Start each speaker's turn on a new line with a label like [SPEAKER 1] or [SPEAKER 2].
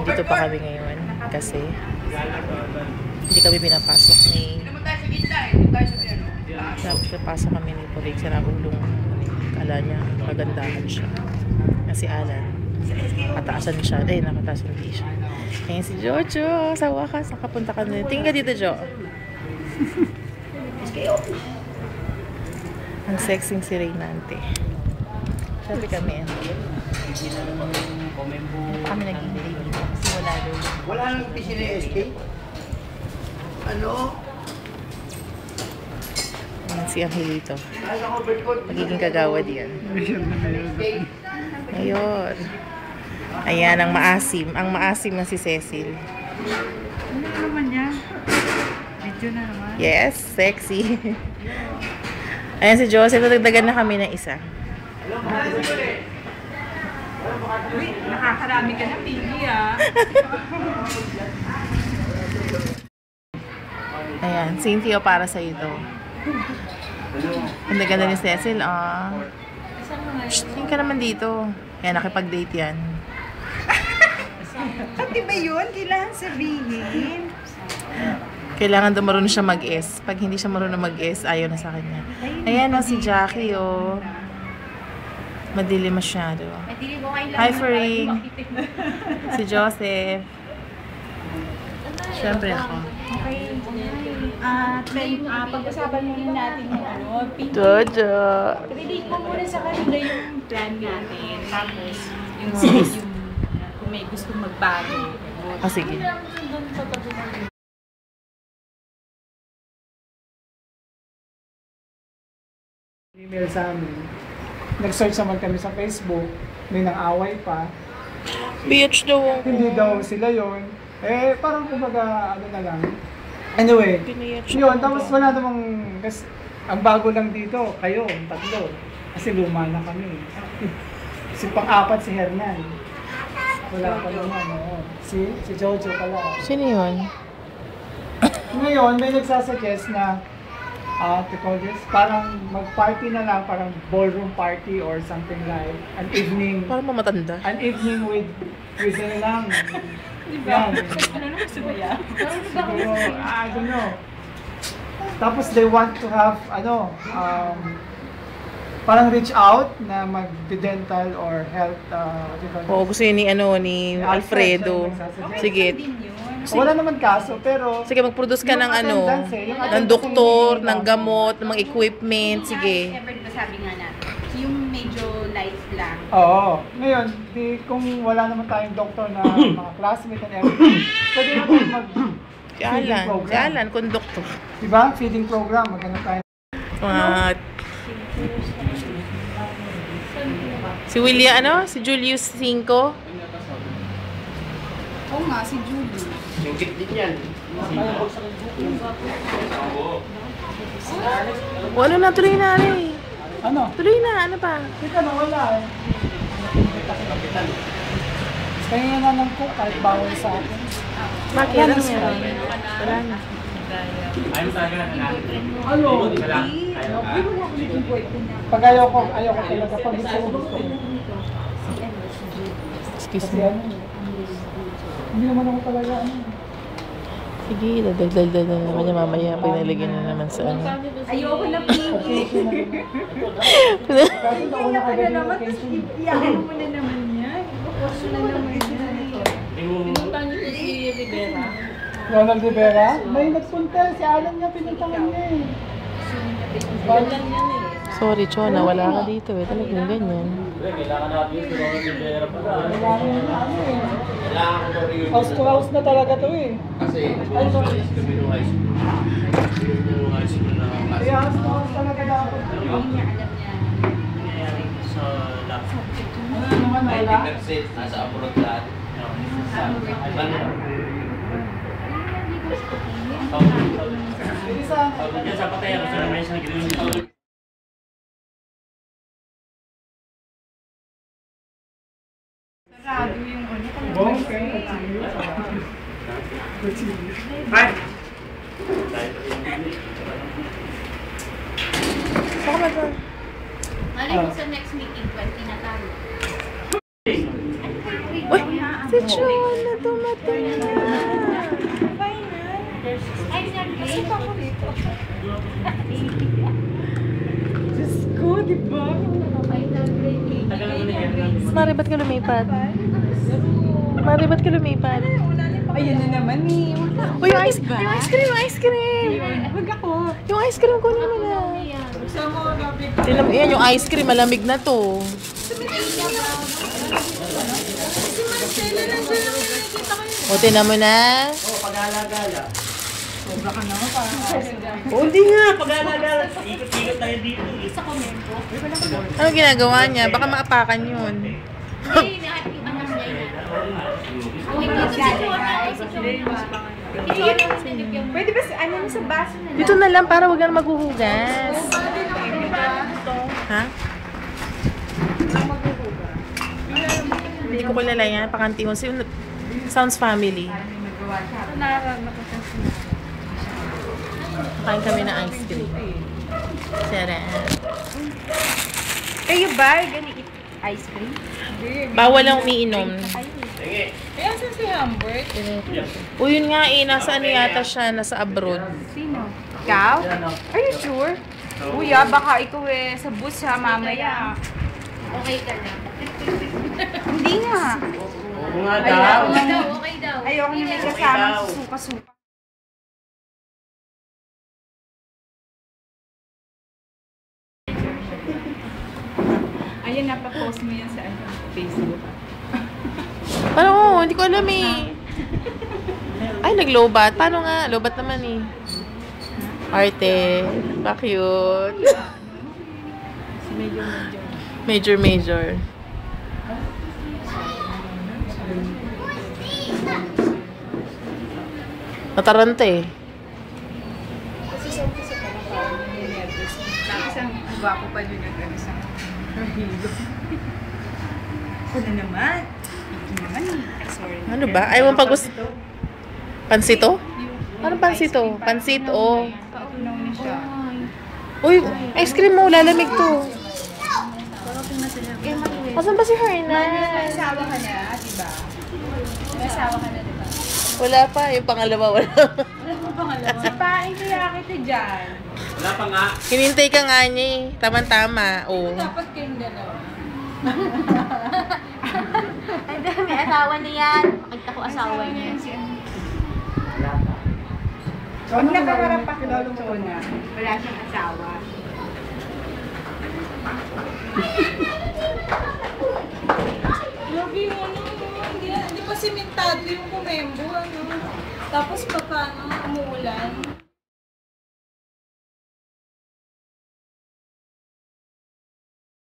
[SPEAKER 1] Nandito pa kami ngayon kasi hindi kami pinapasok ni pinapasok kami ni Pulig sa ulong. Kala niya kagandahan siya kasi Alan kataasan siya, nakataasan hindi siya. Ngayon si Jojo sa wakas nakapunta ka na. Tingin ka dito, Jo. Ang sexy si Reynante. Sabi kami kami nag-hintay dito kasi wala doon.
[SPEAKER 2] Wala nang piscina SK? Ano?
[SPEAKER 1] Ayan si Angelito. Magiging kagawad yan. Ngayon. Ayan ang maasim. Ang maasim na si Cecil.
[SPEAKER 3] Ano naman niya? Video na naman.
[SPEAKER 1] Yes, sexy. Ayan si Joseph. Natagdagan na kami ng isa.
[SPEAKER 3] Uy, nakakarami ka na pili
[SPEAKER 1] Ayan, Cynthia para sa ito. Ang ganda ni Cecil, Shh, tingin ka naman dito. Kaya nakipag-date yan.
[SPEAKER 3] Pati ba yun? Kailangan sabihin.
[SPEAKER 1] Kailangan daw marunong siya mag-S. Pag hindi siya marunong mag-S, ayaw na sa kanya. Ayan si Jackie, Madilim masyado. Hi, Fering. Si Joseph. Siyempre ako.
[SPEAKER 3] Okay. Pag-usapan muna natin yung
[SPEAKER 1] Jojo.
[SPEAKER 3] relate mo muna sa kanila yung plan natin. Tapos, yung kung may gustong magbago.
[SPEAKER 1] Sige.
[SPEAKER 4] Email sa amin. Nag-search naman kami sa Facebook. May nang-away pa.
[SPEAKER 1] Bitch daw ako.
[SPEAKER 4] Hindi daw sila yon. Parang kumbaga, ano na lang. Anyway, yun. Tapos wala namang, ang bago lang dito, kayo, tatlo. Kasi luma na kami. Si pang-apat si Hernan. Wala pa naman, Si Jojo pala.
[SPEAKER 1] Sino yun?
[SPEAKER 4] Ngayon, may nagsasuggest na parang mag-party na lang, parang ballroom party or something like an evening.
[SPEAKER 1] Parang mamatanda.
[SPEAKER 4] An evening with ano lang.
[SPEAKER 3] Diba? Ano naman sumaya?
[SPEAKER 4] Siguro, I don't know. Tapos they want to have, parang reach out na mag-dental or health,
[SPEAKER 1] Oo, gusto yun ni Alfredo. Sige.
[SPEAKER 4] Wala naman kaso, pero
[SPEAKER 1] Sige, mag-produce ka ng ng doktor, ng gamot, ng mga equipment. Sige.
[SPEAKER 5] Ever diba sabi nga natin, yung medyo light lang.
[SPEAKER 4] Oo. Ngayon, kung wala naman tayong doktor na mga classmate and everything, pwede naman mag-feeding program.
[SPEAKER 1] Si Alan, conductor.
[SPEAKER 4] Diba? Feeding program. Maganda tayo.
[SPEAKER 1] Si William, si Julius 5.
[SPEAKER 5] Oo nga, si Julie.
[SPEAKER 2] Singkit din yan.
[SPEAKER 1] Ano na, tuloy na rin.
[SPEAKER 4] Ano?
[SPEAKER 1] Tuloy na, ano pa?
[SPEAKER 4] Ika na, wala Kaya nga lang po, kahit bawal sa akin.
[SPEAKER 1] Bakit? Wala na. Wala na.
[SPEAKER 4] Ano? Pag ayaw ko talaga. Pag gusto ko.
[SPEAKER 1] Excuse
[SPEAKER 4] Kasi
[SPEAKER 1] me.
[SPEAKER 4] Hindi naman ako talaga
[SPEAKER 1] Sige, dagdag na naman niya mamaya. Pinalagyan na naman sa
[SPEAKER 5] Ayoko na pili.
[SPEAKER 4] Kasi nauna ka
[SPEAKER 3] Ano naman, tapos iyakin mo na naman yan. Ipopost na naman yan. Pinunta niyo si Rivera.
[SPEAKER 4] Ronald Rivera? May nagpunta. Si Alan niya, pinuntahan niya
[SPEAKER 3] Ganyan yan
[SPEAKER 1] Sorry, Chona. Wala ka dito Talagang ganyan.
[SPEAKER 2] Kailangan natin yung Ronald Rivera pa.
[SPEAKER 4] House to house na talaga to
[SPEAKER 2] Kasi, kami nung high school. Nung high school na
[SPEAKER 4] Kaya house to house talaga dapat.
[SPEAKER 2] sa laptop.
[SPEAKER 4] Ano naman, wala?
[SPEAKER 2] Nasa abroad lahat. Sa patay ako sa naman siya nagiging dito.
[SPEAKER 3] Sarado yung
[SPEAKER 2] Bye!
[SPEAKER 1] Saka ba ito?
[SPEAKER 5] Malay mo sa next meeting, 20 na tayo.
[SPEAKER 1] Uy! Ate Chona, dumating na.
[SPEAKER 3] Diyos ko, di ba?
[SPEAKER 1] Mari, ba't ka lumipat? Mari, ba't ka lumipat?
[SPEAKER 3] Ayun na naman eh.
[SPEAKER 1] Uy, yung ice cream, yung ice cream!
[SPEAKER 3] Wag ako.
[SPEAKER 1] Yung ice cream, kunin mo na. Tingnan mo, yan yung ice cream, malamig na to. O, tingnan mo na.
[SPEAKER 2] Oh, pag-alagala.
[SPEAKER 3] Sobra ka naman parang
[SPEAKER 2] Oh, hindi nga. Pag-alagala. Ikot-ikot tayo dito. Isa ko
[SPEAKER 1] Ano ginagawa niya? Baka maapakan yun.
[SPEAKER 3] Pwede ba sa ano sa baso na lang?
[SPEAKER 1] Dito na lang para wag na maghuhugas. Ha? Hindi ko kilala yan. Pakanti mo. Sounds family. Kain kami ng ice cream. Sarap.
[SPEAKER 3] Kayo ba? Ganit ice cream?
[SPEAKER 1] Bawal lang umiinom.
[SPEAKER 2] Sige.
[SPEAKER 3] Kaya saan si Humbert?
[SPEAKER 1] O yun nga eh, nasa ano yata siya, nasa abroad.
[SPEAKER 3] Sino? Ikaw? Are you sure? Kuya, baka ikaw eh sa bus ha mamaya.
[SPEAKER 5] Okay ka na.
[SPEAKER 3] Hindi nga.
[SPEAKER 2] Oo nga daw.
[SPEAKER 5] Okay daw.
[SPEAKER 3] Ayoko na may kasama sa suka-suka. Ayun, napapost mo yan sa Facebook.
[SPEAKER 1] Paano ko? Hindi ko alam eh. Ay, nag-lowbat. Paano nga? Lowbat naman eh. Arte. Pa-cute. Major. Nataranta eh.
[SPEAKER 3] Isang gwapo pa dun yung isang hilo. Ano naman? Ito naman eh. Sorry.
[SPEAKER 1] Ano ba? Ayaw mo pag-us... Pansito? Ano pansito? Pansit o...
[SPEAKER 3] Paunaw na siya.
[SPEAKER 1] Uy, ice cream mo. Lalamig to. Asan ba si Hernan?
[SPEAKER 3] May asawa ka na, di ba? May asawa ka na, di ba?
[SPEAKER 1] Wala pa. Yung pangalawa, wala pa.
[SPEAKER 3] Sipain kaya kita dyan.
[SPEAKER 2] Wala pa nga.
[SPEAKER 1] Hinintay ka nga niya eh. Tama-tama. Oo.
[SPEAKER 3] Dapat kayong dalawa.
[SPEAKER 5] Hindi, may asawa na yan. Makita ko asawa niya.
[SPEAKER 3] Pag nakaharap pa ko na, wala siyang asawa. Grabe yung ano, hindi pa simentado yung kumembo, ano. Tapos pagka umuulan,